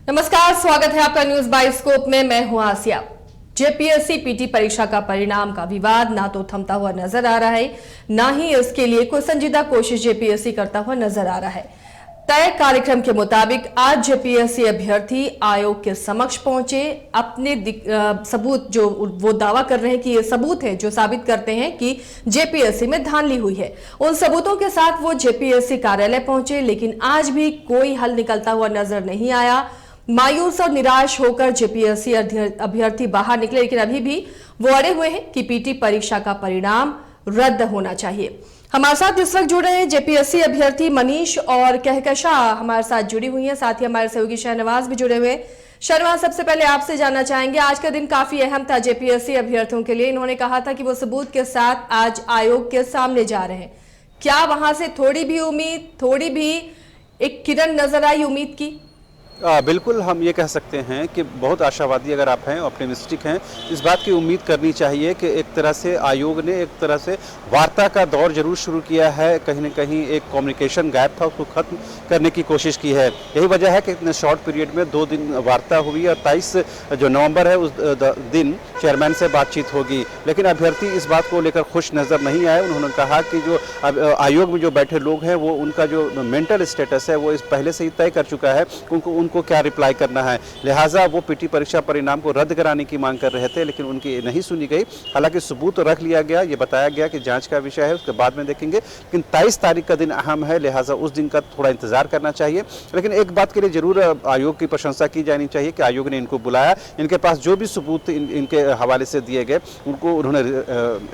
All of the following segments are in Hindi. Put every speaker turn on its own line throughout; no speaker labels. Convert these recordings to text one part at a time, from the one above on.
नमस्कार, स्वागत है आपका न्यूज बाइस्कोप में। मैं हूं आसिया। जेपीएससी पीटी परीक्षा का परिणाम का विवाद ना तो थमता हुआ नजर आ रहा है, ना ही इसके लिए कोई संजीदा कोशिश जेपीएससी करता हुआ नजर आ रहा है। तय कार्यक्रम के मुताबिक आज जेपीएससी अभ्यर्थी आयोग के समक्ष पहुंचे। अपने सबूत जो वो दावा कर रहे हैं कि ये सबूत है जो साबित करते हैं कि जेपीएससी में धांधली हुई है, उन सबूतों के साथ वो जेपीएससी कार्यालय पहुंचे, लेकिन आज भी कोई हल निकलता हुआ नजर नहीं आया। मायूस और निराश होकर जेपीएससी अभ्यर्थी बाहर निकले, लेकिन अभी भी वो अड़े हुए हैं कि पीटी परीक्षा का परिणाम रद्द होना चाहिए। हमारे साथ इस वक्त जुड़ रहे हैं जेपीएससी अभ्यर्थी मनीष और कहकशां हमारे साथ जुड़ी हुई हैं। साथ ही हमारे सहयोगी शहनवाज भी जुड़े हुए हैं। शहनवाज, सबसे पहले आपसे जानना चाहेंगे, आज का दिन काफी अहम था जेपीएससी अभ्यर्थियों के लिए। इन्होंने कहा था कि वो सबूत के साथ आज आयोग के सामने जा रहे हैं। क्या वहां से थोड़ी भी उम्मीद, थोड़ी भी एक किरण नजर आई उम्मीद की?
बिल्कुल, हम ये कह सकते हैं कि बहुत आशावादी अगर आप हैं, ऑप्टिमिस्टिक हैं, इस बात की उम्मीद करनी चाहिए कि एक तरह से आयोग ने एक तरह से वार्ता का दौर जरूर शुरू किया है। कहीं न कहीं एक कम्युनिकेशन गैप था, उसको ख़त्म करने की कोशिश की है। यही वजह है कि इतने शॉर्ट पीरियड में 2 दिन वार्ता हुई और 23 जो नवंबर है उस दिन चेयरमैन से बातचीत होगी। लेकिन अभ्यर्थी इस बात को लेकर खुश नज़र नहीं आए। उन्होंने कहा कि जो आयोग में जो बैठे लोग हैं वो उनका जो मेंटल स्टेटस है वो इस पहले से ही तय कर चुका है, उनको क्या रिप्लाई करना है। लिहाजा वो पीटी परीक्षा परिणाम को रद्द कराने की मांग कर रहे थे, लेकिन उनकी नहीं सुनी गई। हालांकि सबूत तो रख लिया गया, ये बताया गया कि जांच का विषय है, उसके बाद में देखेंगे। लेकिन 23 तारीख का दिन अहम है, लिहाजा उस दिन का थोड़ा इंतजार करना चाहिए। लेकिन एक बात के लिए जरूर आयोग की प्रशंसा की जानी चाहिए कि आयोग ने इनको बुलाया, इनके पास जो भी सबूत इनके हवाले से दिए गए उनको उन्होंने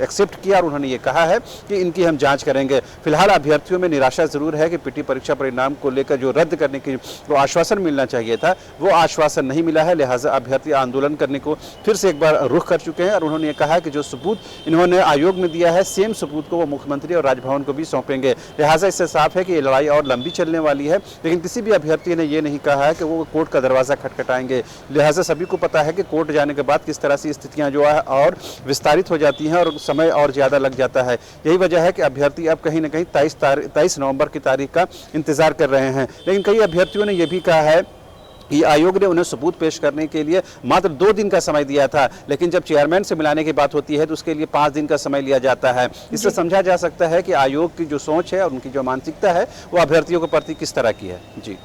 एक्सेप्ट किया और उन्होंने ये कहा है कि इनकी हम जाँच करेंगे। फिलहाल अभ्यर्थियों में निराशा जरूर है कि पीटी परीक्षा परिणाम को लेकर जो रद्द करने की वो आश्वासन मिलना चाहिए था, वो आश्वासन नहीं मिला है। लिहाजा अभ्यर्थी आंदोलन करने को फिर से एक बार रुख कर चुके हैं और उन्होंने ये कहा है कि जो सबूत इन्होंने आयोग में दिया है, सेम सबूत को वो मुख्यमंत्री और राजभवन को भी सौंपेंगे। लिहाजा इससे साफ है कि ये लड़ाई और लंबी चलने वाली है। लेकिन किसी भी अभ्यर्थी ने ये नहीं कहा है कि वो कोर्ट का दरवाजा खटखटाएंगे। लिहाजा सभी को पता है कि कोर्ट जाने के बाद किस तरह से स्थितियां जो है और विस्तारित हो जाती हैं और समय और ज़्यादा लग जाता है। यही वजह है कि अभ्यर्थी अब कहीं ना कहीं 23 नवंबर की तारीख का इंतजार कर रहे हैं। लेकिन कई अभ्यर्थियों ने यह भी कहा है कि आयोग ने उन्हें सबूत पेश करने के लिए मात्र 2 दिन का समय दिया था, लेकिन जब चेयरमैन से मिलाने की बात होती है तो उसके लिए 5 दिन का समय लिया जाता है। इससे समझा जा सकता है कि आयोग की जो सोच है और उनकी जो मानसिकता है वो अभ्यर्थियों के प्रति किस तरह की है। जी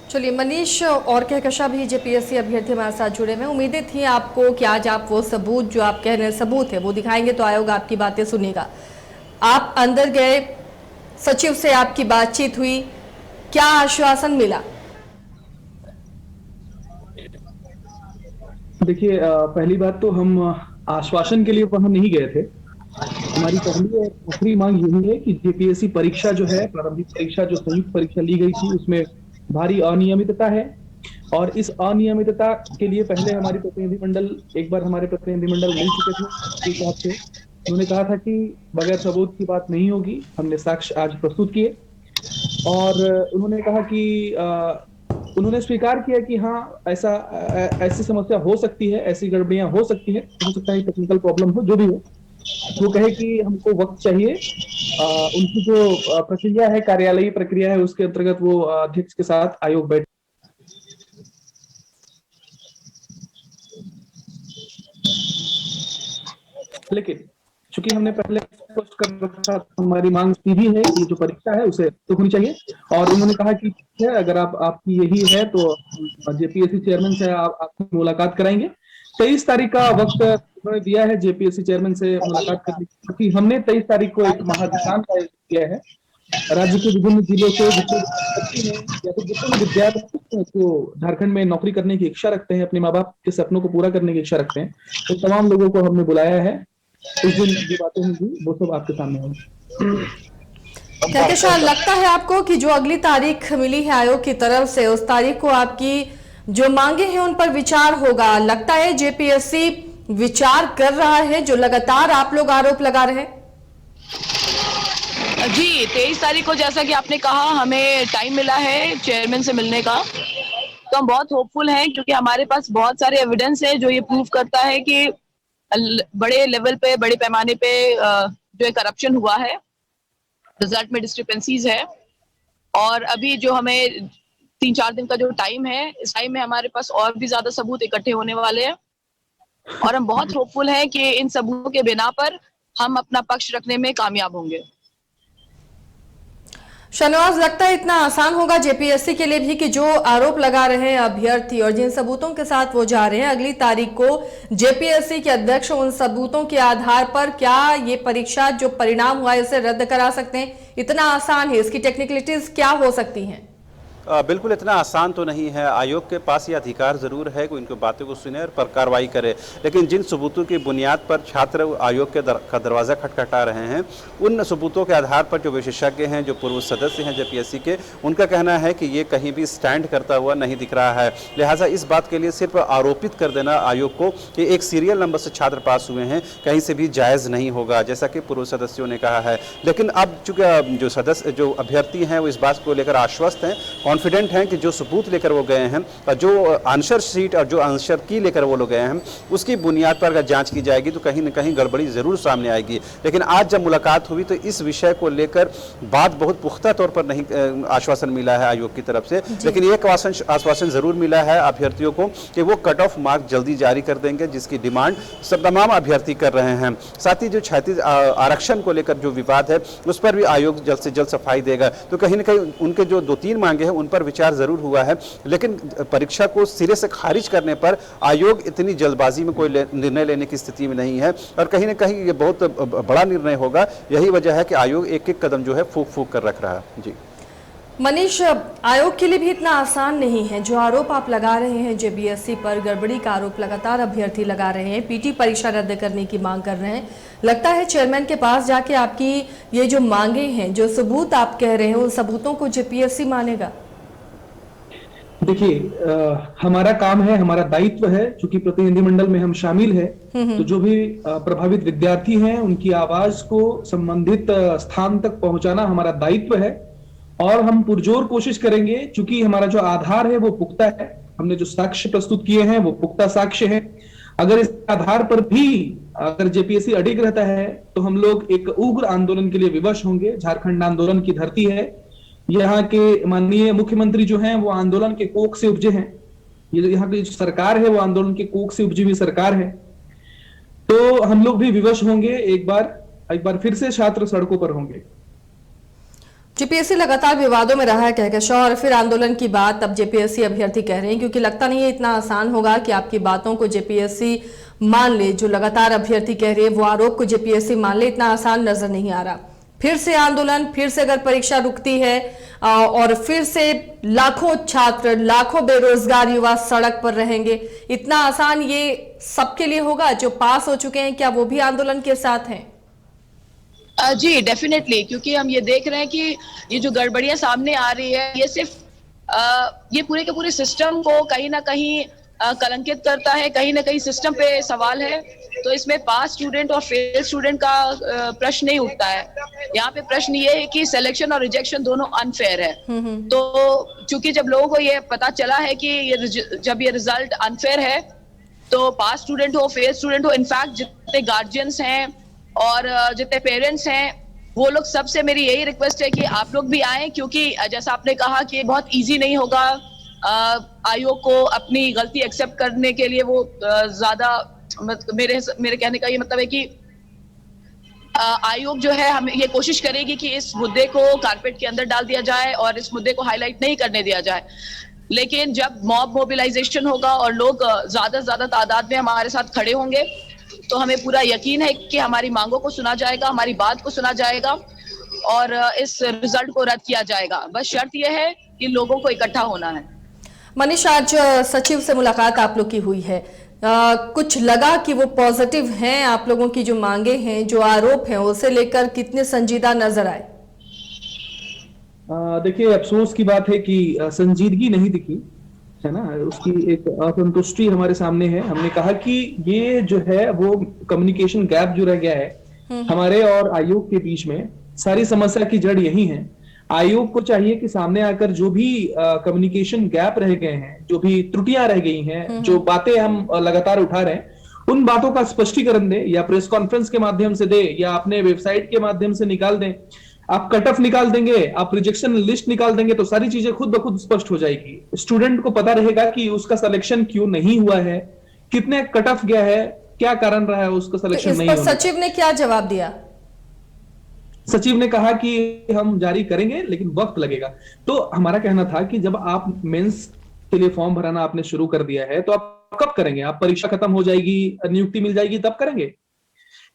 चलिए, मनीष और कहकशां भी जेपीएससी अभ्यर्थी हमारे साथ जुड़े हैं। उम्मीदें थी आपको कि आज आप वो सबूत जो आप कह रहे हैं सबूत है वो दिखाएंगे तो आयोग आपकी बातें सुनेगा। आप अंदर गए, सचिव से आपकी बातचीत हुई, क्या आश्वासन मिला?
देखिए, पहली बात तो हम आश्वासन के लिए वहां नहीं गए थे। हमारी पहली आखिरी मांग यही है कि जेपीएससी परीक्षा जो है, प्रारंभिक परीक्षा जो संयुक्त परीक्षा ली गई थी, उसमें भारी अनियमितता है और इस अनियमितता के लिए पहले हमारी प्रतिनिधिमंडल एक बार हमारे प्रतिनिधिमंडल मिल चुके थे हिसाब से। उन्होंने कहा था कि बगैर सबूत की बात नहीं होगी। हमने साक्ष्य आज प्रस्तुत किए और उन्होंने कहा कि उन्होंने स्वीकार किया कि हाँ, ऐसी समस्या हो सकती है, ऐसी गड़बड़ियां हो सकती है, हो सकता है टेक्निकल प्रॉब्लम हो, जो भी हो। वो कहे कि हमको वक्त चाहिए। उनकी जो प्रक्रिया है, कार्यालयीय प्रक्रिया है, उसके अंतर्गत वो अध्यक्ष के साथ आयोग बैठ। लेकिन चूंकि हमने पहले स्पष्ट कर रखा, हमारी मांग सीधी है कि जो परीक्षा है उसे तो होनी चाहिए और उन्होंने कहा कि अगर आपकी यही है तो जेपीएससी चेयरमैन से आपकी मुलाकात कराएंगे। 23 तारीख का वक्त उन्होंने दिया है जेपीएससी चेयरमैन से मुलाकात करने की, क्योंकि हमने 23 तारीख को एक महाधिशान का आयोजन किया है। राज्य के विभिन्न जिलों से जितने या फिर जितने विद्यार्थी जो झारखंड में नौकरी करने की इच्छा रखते हैं, अपने माँ बाप के सपनों को पूरा करने की इच्छा रखते हैं, तो तमाम लोगों को हमने बुलाया है। इस दिन जो बातें होंगी वो सब आपके सामने होंगी।
कहकशां, लगता है आपको कि जो अगली तारीख मिली है आयोग की तरफ से, उस तारीख को आपकी जो मांगे हैं उन पर विचार होगा? लगता है जेपीएससी विचार कर रहा है जो लगातार आप लोग आरोप लगा रहे हैं?
जी, 23 तारीख को जैसा कि आपने कहा हमें टाइम मिला है चेयरमैन से मिलने का, तो हम बहुत होपफुल हैं क्योंकि हमारे पास बहुत सारे एविडेंस है जो ये प्रूव करता है कि बड़े लेवल पे, बड़े पैमाने पे जो करप्शन हुआ है, रिजल्ट में डिस्क्रिपेंसीज है। और अभी जो हमें 3-4 दिन का जो टाइम है, इस टाइम में हमारे पास और भी ज्यादा सबूत इकट्ठे होने वाले हैं और हम बहुत होपफुल हैं कि इन सबूतों के बिना पर हम अपना पक्ष रखने में कामयाब होंगे।
शाहनवाज, लगता है इतना आसान होगा जेपीएससी के लिए भी कि जो आरोप लगा रहे हैं अभ्यर्थी और जिन सबूतों के साथ वो जा रहे हैं, अगली तारीख को जेपीएससी के अध्यक्ष उन सबूतों के आधार पर क्या ये परीक्षा जो परिणाम हुआ है इसे रद्द करा सकते हैं? इतना आसान है? इसकी टेक्निकलिटीज क्या हो सकती हैं?
बिल्कुल इतना आसान तो नहीं है। आयोग के पास ये अधिकार ज़रूर है कि उनकी बातों को सुने और पर कार्रवाई करे, लेकिन जिन सबूतों की बुनियाद पर छात्र आयोग के का दरवाज़ा खटखटा रहे हैं, उन सबूतों के आधार पर जो विशेषज्ञ हैं, जो पूर्व सदस्य हैं जेपीएससी के, उनका कहना है कि ये कहीं भी स्टैंड करता हुआ नहीं दिख रहा है। लिहाजा इस बात के लिए सिर्फ आरोपित कर देना आयोग को कि एक सीरियल नंबर से छात्र पास हुए हैं, कहीं से भी जायज़ नहीं होगा, जैसा कि पूर्व सदस्यों ने कहा है। लेकिन अब चूँकि जो अभ्यर्थी हैं वो इस बात को लेकर आश्वस्त हैं, कॉन्फिडेंट हैं कि जो सबूत लेकर वो गए हैं और जो आंसर शीट और जो आंसर की लेकर वो लोग गए हैं, उसकी बुनियाद पर अगर जांच की जाएगी तो कहीं न कहीं गड़बड़ी ज़रूर सामने आएगी। लेकिन आज जब मुलाकात हुई तो इस विषय को लेकर बात बहुत पुख्ता तौर पर नहीं आश्वासन मिला है आयोग की तरफ से, लेकिन एक आश्वासन ज़रूर मिला है अभ्यर्थियों को कि वो कट ऑफ मार्क जल्दी जारी कर देंगे, जिसकी डिमांड सब तमाम अभ्यर्थी कर रहे हैं। साथ ही जो 36 आरक्षण को लेकर जो विवाद है उस पर भी आयोग जल्द से जल्द सफाई देगा। तो कहीं न कहीं उनके जो 2-3 मांगे हैं उन पर विचार जरूर हुआ है, लेकिन परीक्षा को सिरे से खारिज करने पर आयोग इतनी जल्दबाजी में कोई निर्णय लेने की स्थिति में नहीं है और कहीं न कहीं ये बहुत बड़ा निर्णय होगा। यही वजह है कि आयोग एक-एक कदम जो है फूंक कर रख रहा है। जी
मनीष, आयोग के लिए भी इतना आसान नहीं है। जो आरोप आप लगा रहे हैं जेपीएससी पर, गड़बड़ी का आरोप लगातार अभ्यर्थी लगा रहे हैं, पीटी परीक्षा रद्द करने की मांग कर रहे हैं, लगता है चेयरमैन के पास जाके आपकी ये जो मांगे हैं, जो सबूत आप कह रहे हैं, उन सबूतों को जेपीएससी मानेगा?
देखिए, हमारा काम है, हमारा दायित्व है, चूंकि प्रतिनिधिमंडल में हम शामिल है, तो जो भी प्रभावित विद्यार्थी हैं उनकी आवाज को संबंधित स्थान तक पहुंचाना हमारा दायित्व है और हम पुरजोर कोशिश करेंगे। चूंकि हमारा जो आधार है वो पुख्ता है, हमने जो साक्ष्य प्रस्तुत किए हैं वो पुख्ता साक्ष्य है। अगर इस आधार पर भी अगर जेपीएससी अडिग रहता है तो हम लोग एक उग्र आंदोलन के लिए विवश होंगे। झारखंड आंदोलन की धरती है, यहाँ के माननीय मुख्यमंत्री जो हैं वो आंदोलन के कोख से उपजे हैं, ये यहाँ की जो सरकार है वो आंदोलन के कोख से उपजी हुई सरकार है। तो हम लोग भी विवश होंगे, एक बार फिर से छात्र सड़कों पर होंगे।
जेपीएससी लगातार विवादों में रहा है कहकशां और फिर आंदोलन की बात अब जेपीएससी अभ्यर्थी कह रहे हैं, क्योंकि लगता नहीं है इतना आसान होगा कि आपकी बातों को जेपीएससी मान ले। जो लगातार अभ्यर्थी कह रहे हैं वो आरोप को जेपीएससी मान ले, इतना आसान नजर नहीं आ रहा। फिर से आंदोलन, फिर से अगर परीक्षा रुकती है और फिर से लाखों छात्र, लाखों बेरोजगार युवा सड़क पर रहेंगे, इतना आसान ये सबके लिए होगा? जो पास हो चुके हैं क्या वो भी आंदोलन के साथ हैं?
जी डेफिनेटली, क्योंकि हम ये देख रहे हैं कि ये जो गड़बड़ियां सामने आ रही है ये सिर्फ ये पूरे के पूरे सिस्टम को कहीं ना कहीं कलंकित करता है, कहीं ना कहीं सिस्टम पे सवाल है। तो इसमें पास स्टूडेंट और फेल स्टूडेंट का प्रश्न नहीं उठता है। यहाँ पे प्रश्न ये है कि सिलेक्शन और रिजेक्शन दोनों अनफेयर है। तो चूंकि जब लोगों को ये पता चला है कि जब ये रिजल्ट अनफेयर है तो पास स्टूडेंट हो, फेल स्टूडेंट हो, इनफैक्ट जितने गार्जियंस हैं और जितने पेरेंट्स हैं, वो लोग सबसे मेरी यही रिक्वेस्ट है कि आप लोग भी आए, क्योंकि जैसा आपने कहा कि बहुत इजी नहीं होगा आयोग को अपनी गलती एक्सेप्ट करने के लिए। वो ज्यादा मेरे कहने का ये मतलब है कि आयोग जो है हम ये कोशिश करेगी कि इस मुद्दे को कारपेट के अंदर डाल दिया जाए और इस मुद्दे को हाईलाइट नहीं करने दिया जाए। लेकिन जब मॉब मोबिलाइजेशन होगा और लोग ज्यादा से ज्यादा तादाद में हमारे साथ खड़े होंगे तो हमें पूरा यकीन है कि हमारी मांगों को सुना जाएगा, हमारी बात को सुना जाएगा और इस रिजल्ट को रद्द किया जाएगा। बस शर्त यह है कि लोगों को इकट्ठा होना है।
मनीष, आज सचिव से मुलाकात आप लोग की हुई है, कुछ लगा कि वो पॉजिटिव हैं? आप लोगों की जो मांगे हैं, जो आरोप हैं, उसे लेकर कितने संजीदा नजर आए?
देखिए, अफसोस की बात है कि संजीदगी नहीं दिखी है ना, उसकी एक असंतुष्टि हमारे सामने है। हमने कहा कि ये जो है वो कम्युनिकेशन गैप जो रह गया है हमारे और आयोग के बीच में, सारी समस्या की जड़ यही है। आयोग को चाहिए कि सामने आकर जो भी कम्युनिकेशन गैप रह गए हैं, जो भी त्रुटियां रह गई हैं, जो बातें हम लगातार उठा रहे हैं, उन बातों का स्पष्टीकरण दे, या प्रेस कॉन्फ्रेंस के माध्यम से दे, या अपने वेबसाइट के माध्यम से निकाल दें। आप कट ऑफ निकाल देंगे, आप रिजेक्शन लिस्ट निकाल देंगे, तो सारी चीजें खुद ब खुद स्पष्ट हो जाएगी। स्टूडेंट को पता रहेगा कि उसका सिलेक्शन क्यों नहीं हुआ है, कितने कट ऑफ गया है, क्या कारण रहा है उसका
तो
सिलेक्शन
इस
नहीं
पर
होने का।
सचिव ने क्या जवाब दिया?
सचिव ने कहा कि हम जारी करेंगे लेकिन वक्त लगेगा। तो हमारा कहना था कि जब आप मेंस के लिए फॉर्म भराना आपने शुरू कर दिया है तो आप कब करेंगे? आप परीक्षा खत्म हो जाएगी, नियुक्ति मिल जाएगी तब करेंगे?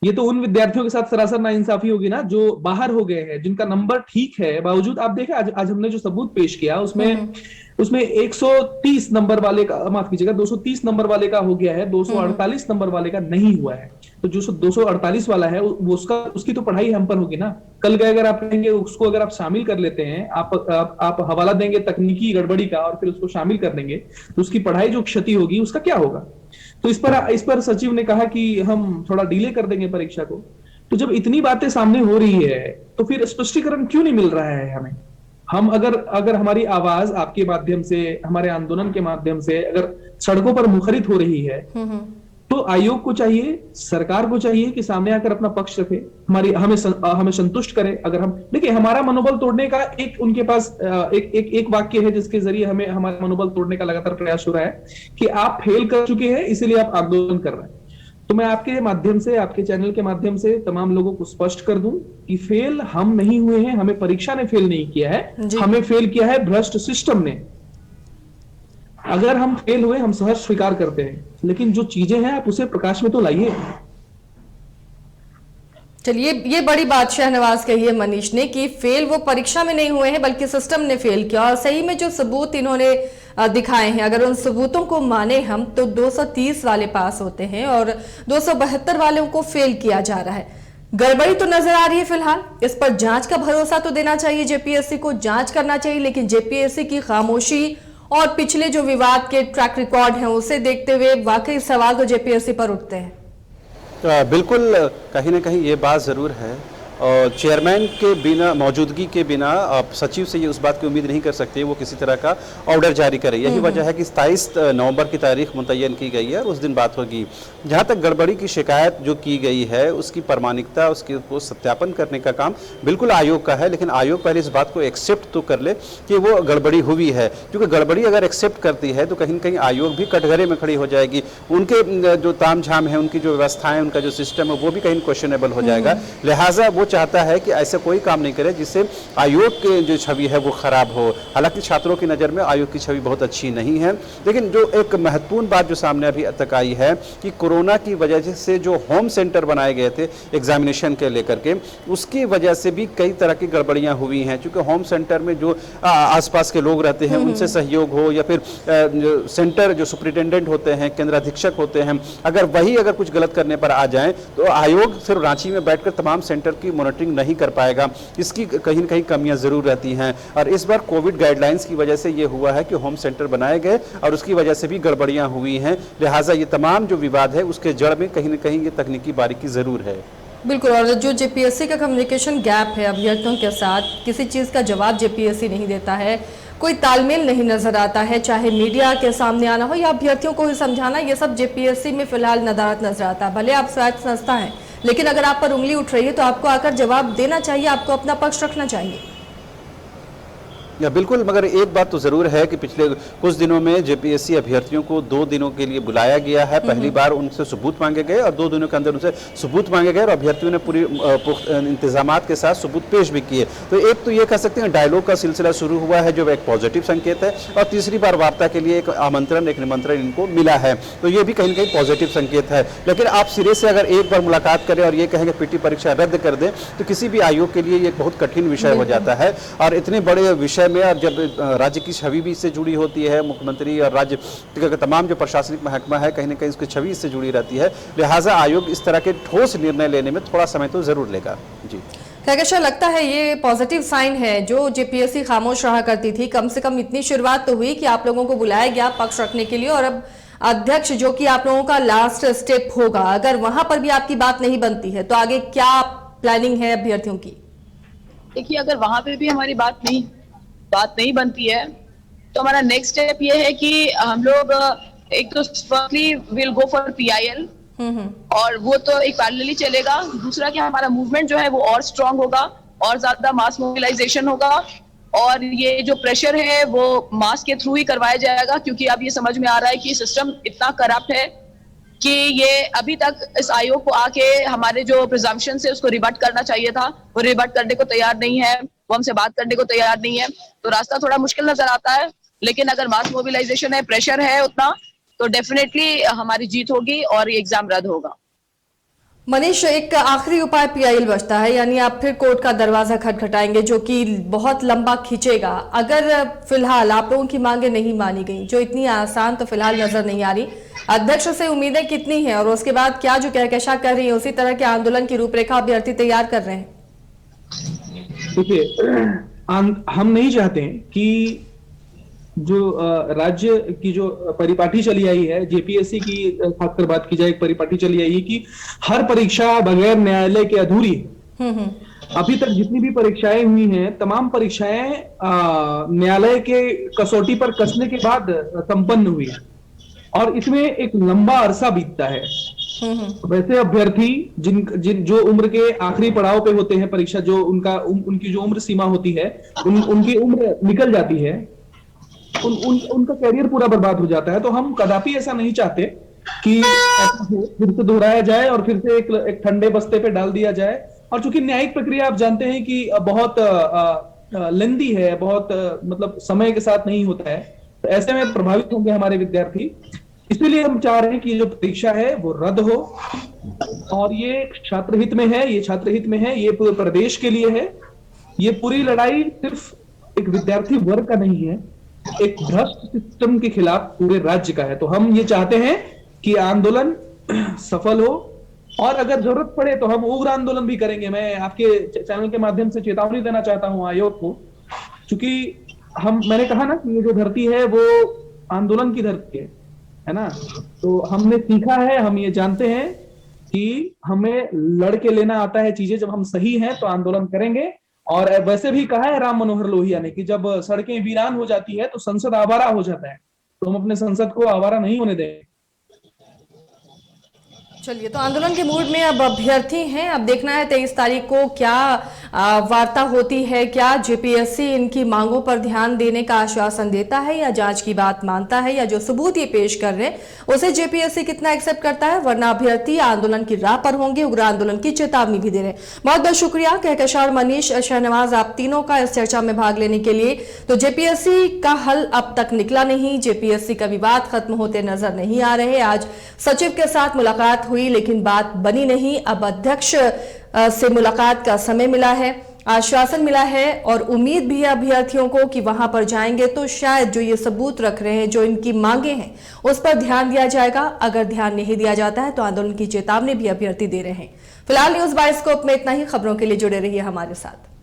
ये तो उन विद्यार्थियों के साथ सरासर नाइंसाफी होगी ना जो बाहर हो गए हैं, जिनका नंबर ठीक है, बावजूद आप देखें आज हमने जो सबूत पेश किया उसमें 130 नंबर वाले का, माफ कीजिएगा, 230 नंबर वाले का हो गया है, 248 नंबर वाले का नहीं हुआ है। तो जो 248 वाला है वो उसकी तो पढ़ाई हम पर होगी ना। कल गए अगर आप कहेंगे उसको, अगर आप शामिल कर लेते हैं, आप हवाला देंगे तकनीकी गड़बड़ी का और फिर उसको शामिल कर देंगे, तो उसकी पढ़ाई जो क्षति होगी उसका क्या होगा? तो इस पर सचिव ने कहा कि हम थोड़ा डिले कर देंगे परीक्षा को। तो जब इतनी बातें सामने हो रही है तो फिर स्पष्टीकरण क्यों नहीं मिल रहा है हमें? हम अगर हमारी आवाज आपके माध्यम से, हमारे आंदोलन के माध्यम से अगर सड़कों पर मुखरित हो रही है तो आयोग को चाहिए, सरकार को चाहिए कि सामने आकर अपना पक्ष रखे, हमें संतुष्ट करे। अगर हम देखिए, हमारा मनोबल तोड़ने का उनके पास एक वाक्य है जिसके जरिए हमें हमारा मनोबल तोड़ने का लगातार प्रयास हो रहा है कि आप फेल कर चुके हैं इसीलिए आप आंदोलन कर रहे हैं। तो मैं आपके माध्यम से, आपके चैनल के माध्यम से तमाम लोगों को स्पष्ट कर दूं कि फेल हम नहीं हुए हैं, हमें परीक्षा ने फेल नहीं किया है, हमें फेल किया है भ्रष्ट सिस्टम ने। अगर हम फेल हुए हम सहर्ष स्वीकार करते हैं, लेकिन जो चीजें हैं आप उसे प्रकाश में तो लाइए।
चलिए, ये बड़ी बात शहनवाज कही है मनीष ने कि फेल वो परीक्षा में नहीं हुए हैं बल्कि सिस्टम ने फेल किया। और सही में जो सबूत इन्होंने दिखाए हैं, अगर उन सबूतों को माने हम, तो 230 वाले पास होते हैं और 272 वालों को फेल किया जा रहा है। गड़बड़ी तो नजर आ रही है फिलहाल, इस पर जांच का भरोसा तो देना चाहिए, जेपीएससी को जांच करना चाहिए, लेकिन जेपीएससी की खामोशी और पिछले जो विवाद के ट्रैक रिकॉर्ड हैं उसे देखते हुए वाकई सवाल तो जेपीएससी पर उठते हैं।
बिल्कुल, कहीं ना कहीं ये बात ज़रूर है और चेयरमैन के बिना, मौजूदगी के बिना आप सचिव से ये उस बात की उम्मीद नहीं कर सकते वो किसी तरह का ऑर्डर जारी करे। यही वजह है कि 27 नवंबर की तारीख मुतय्यन की गई है और उस दिन बात होगी। जहाँ तक गड़बड़ी की शिकायत जो की गई है उसकी प्रामाणिकता, उसको सत्यापन करने का काम बिल्कुल आयोग का है, लेकिन आयोग पहले इस बात को एक्सेप्ट तो कर ले कि वो गड़बड़ी हुई है। क्योंकि गड़बड़ी अगर एक्सेप्ट करती है तो कहीं ना कहीं आयोग भी कटघरे में खड़ी हो जाएगी, उनके जो तामझाम है, उनकी जो व्यवस्थाएं, उनका जो सिस्टम है वो भी कहीं क्वेश्चनेबल हो जाएगा। लिहाजा वो चाहता है कि ऐसा कोई काम नहीं करे जिससे आयोग की जो छवि है वो खराब हो। हालांकि छात्रों की नज़र में आयोग की छवि बहुत अच्छी नहीं है, लेकिन जो एक महत्वपूर्ण बात जो सामने अभी तक आई है कि कोरोना की वजह से जो होम सेंटर बनाए गए थे एग्जामिनेशन के लेकर के, उसकी वजह से भी कई तरह की गड़बड़ियां हुई हैं। क्योंकि होम सेंटर में जो आसपास के लोग रहते हैं उनसे सहयोग हो, या फिर सेंटर जो सुप्रिटेंडेंट होते हैं, केंद्राधीक्षक होते हैं, अगर कुछ गलत करने पर आ जाएं तो आयोग सिर्फ रांची में बैठकर तमाम सेंटर की मॉनिटरिंग नहीं कर पाएगा। इसकी कहीं न कहीं कमियां जरूर रहती हैं और इस बार कोविड गाइडलाइंस की वजह से ये हुआ है कि होम सेंटर बनाए गए और उसकी वजह से भी गड़बड़ियां हुई हैं। लिहाजा ये तमाम जो विवाद है उसके जड़ में कहीं न कहीं ये तकनीकी बारीकी जरूर है।
बिल्कुल, और जो जेपीएससी का कम्युनिकेशन गैप है अभ्यर्थियों के साथ, किसी चीज का जवाब जेपीएससी नहीं देता है, कोई तालमेल नहीं नजर आता है, चाहे मीडिया के सामने आना हो या अभ्यर्थियों को ही समझाना, ये सब जेपीएससी में फिलहाल नदारत नजर आता है। भले आप स्वायत्त संस्था हैं, लेकिन अगर आप पर उंगली उठ रही है तो आपको आकर जवाब देना चाहिए, आपको अपना पक्ष रखना चाहिए।
या बिल्कुल, मगर एक बात तो ज़रूर है कि पिछले कुछ दिनों में जेपीएससी अभ्यर्थियों को 2 दिनों के लिए बुलाया गया है। पहली बार उनसे सबूत मांगे गए और 2 दिनों के अंदर उनसे सबूत मांगे गए और अभ्यर्थियों ने पूरी इंतजामात के साथ सबूत पेश भी किए। तो एक तो ये कह सकते हैं डायलॉग का सिलसिला शुरू हुआ है जो एक पॉजिटिव संकेत है, और तीसरी बार वार्ता के लिए एक आमंत्रण, एक निमंत्रण इनको मिला है, तो ये भी कहीं ना कहीं पॉजिटिव संकेत है। लेकिन आप सिरे से अगर एक बार मुलाकात करें और ये कहेंगे पीटी परीक्षा रद्द कर दें तो किसी भी आयोग के लिए ये एक बहुत कठिन विषय हो जाता है। और इतने बड़े विषय में, और जब राज्य की छवि भी इससे जुड़ी होती है, मुख्यमंत्री और राज्य का तमाम जो प्रशासनिक महकमा है कहीं ना कहीं उसकी छवि इससे जुड़ी रहती है, लिहाजा आयोग इस तरह के ठोस निर्णय लेने में थोड़ा समय तो जरूर लेगा। जी,
क्या लगता है ये पॉजिटिव साइन है? जो जेपीएससी खामोश रहा करती थी, कम से कम इतनी शुरुआत तो हुई कि आप लोगों को बुलाया गया पक्ष रखने के लिए, और अब अध्यक्ष जो कि आप लोगों का लास्ट स्टेप होगा, अगर वहां पर भी आपकी बात नहीं बनती है तो आगे क्या प्लानिंग है अभ्यर्थियों की?
देखिए, अगर वहां पे भी हमारी बात नहीं बनती है तो हमारा नेक्स्ट स्टेप ये है कि हम लोग एक तो firstly will go for PIL, और वो तो एक पैरेलली चलेगा। दूसरा कि हमारा मूवमेंट जो है वो और स्ट्रांग होगा और ज्यादा मास मोबिलाइजेशन होगा और ये जो प्रेशर है वो मास के थ्रू ही करवाया जाएगा, क्योंकि अब ये समझ में आ रहा है कि सिस्टम इतना करप्ट है कि ये अभी तक इस आयोग को आके हमारे जो प्रिजम्पशन है उसको रिबट करना चाहिए था, वो रिबट करने को तैयार नहीं है, वो हमसे बात करने को तैयार नहीं है। तो रास्ता थोड़ा मुश्किल नजर आता है, लेकिन अगर मास मोबिलाइजेशन है, प्रेशर है उतना, तो डेफिनेटली हमारी जीत होगी और ये एग्जाम रद्द होगा।
मनीष, एक आखिरी उपाय पीआईएल बचता है, यानी आप फिर कोर्ट का दरवाजा खटखटाएंगे जो कि बहुत लंबा खींचेगा। अगर फिलहाल आप लोगों की मांगे नहीं मानी गई, जो इतनी आसान तो फिलहाल नजर नहीं आ रही, अध्यक्ष से उम्मीदें कितनी हैं और उसके बाद क्या जो कहकशां कर रही है उसी तरह के आंदोलन की रूपरेखा अभ्यर्थी तैयार कर रहे हैं?
देखिए, हम नहीं चाहते कि जो राज्य की जो परिपाटी चली आई है, जेपीएससी की खासकर बात की जाए, एक परिपाटी चली आई है कि हर परीक्षा बगैर न्यायालय के अधूरी है। अभी तक जितनी भी परीक्षाएं हुई हैं, तमाम परीक्षाएं न्यायालय के कसौटी पर कसने के बाद संपन्न हुई है और इसमें एक लंबा अरसा बीतता है। वैसे अभ्यर्थी जिन जो उम्र के आखिरी पड़ाव पे होते हैं परीक्षा, जो उनकी जो उम्र सीमा होती है, उनकी उम्र निकल जाती है, उनका कैरियर पूरा बर्बाद हो जाता है। तो हम कदापि ऐसा नहीं चाहते कि ऐसा हो, फिर से दोहराया जाए और फिर से एक ठंडे बस्ते पे डाल दिया जाए। और चूंकि न्यायिक प्रक्रिया आप जानते हैं कि बहुत लेंदी है, बहुत मतलब समय के साथ नहीं होता है, तो ऐसे में प्रभावित होंगे हमारे विद्यार्थी। इसलिए हम चाह रहे हैं कि जो परीक्षा है वो रद्द हो और ये छात्र हित में है, ये छात्र हित में है, ये पूरे प्रदेश के लिए है। ये पूरी लड़ाई सिर्फ एक विद्यार्थी वर्ग का नहीं है, एक भ्रष्ट सिस्टम के खिलाफ पूरे राज्य का है। तो हम ये चाहते हैं कि आंदोलन सफल हो और अगर जरूरत पड़े तो हम उग्र आंदोलन भी करेंगे। मैं आपके चैनल के माध्यम से चेतावनी देना चाहता हूं आयोग को, क्योंकि मैंने कहा ना कि ये जो धरती है वो आंदोलन की धरती है ना। तो हमने सीखा है, हम ये जानते हैं कि हमें लड़के लेना आता है चीजें। जब हम सही हैं तो आंदोलन करेंगे। और वैसे भी कहा है राम मनोहर लोहिया ने कि जब सड़कें वीरान हो जाती है तो संसद आवारा हो जाता है। तो हम अपने संसद को आवारा नहीं होने देंगे।
चलिए, तो आंदोलन के मूड में अब अभ्यर्थी हैं। अब देखना है 23 तारीख को क्या वार्ता होती है, क्या जेपीएससी इनकी मांगों पर ध्यान देने का आश्वासन देता है या जांच की बात मानता है, या जो सबूत ये पेश कर रहे हैं उसे जेपीएससी कितना एक्सेप्ट करता है। वरना अभ्यर्थी आंदोलन की राह पर होंगे, उग्र आंदोलन की चेतावनी भी दे रहे हैं। बहुत बहुत शुक्रिया कहकशां, मनीष, शहनवाज, आप तीनों का इस चर्चा में भाग लेने के लिए। तो जेपीएससी का हल अब तक निकला नहीं, जेपीएससी का विवाद खत्म होते नजर नहीं आ रहे। आज सचिव के साथ मुलाकात हुई लेकिन बात बनी नहीं। अब अध्यक्ष से मुलाकात का समय मिला है, आश्वासन मिला है और उम्मीद भी है अभ्यर्थियों को कि वहां पर जाएंगे तो शायद जो ये सबूत रख रहे हैं, जो इनकी मांगे हैं, उस पर ध्यान दिया जाएगा। अगर ध्यान नहीं दिया जाता है तो आंदोलन की चेतावनी भी अभ्यर्थी दे रहे हैं। फिलहाल न्यूज़ बाइस्कोप में इतना ही। खबरों के लिए जुड़े रहिए हमारे साथ।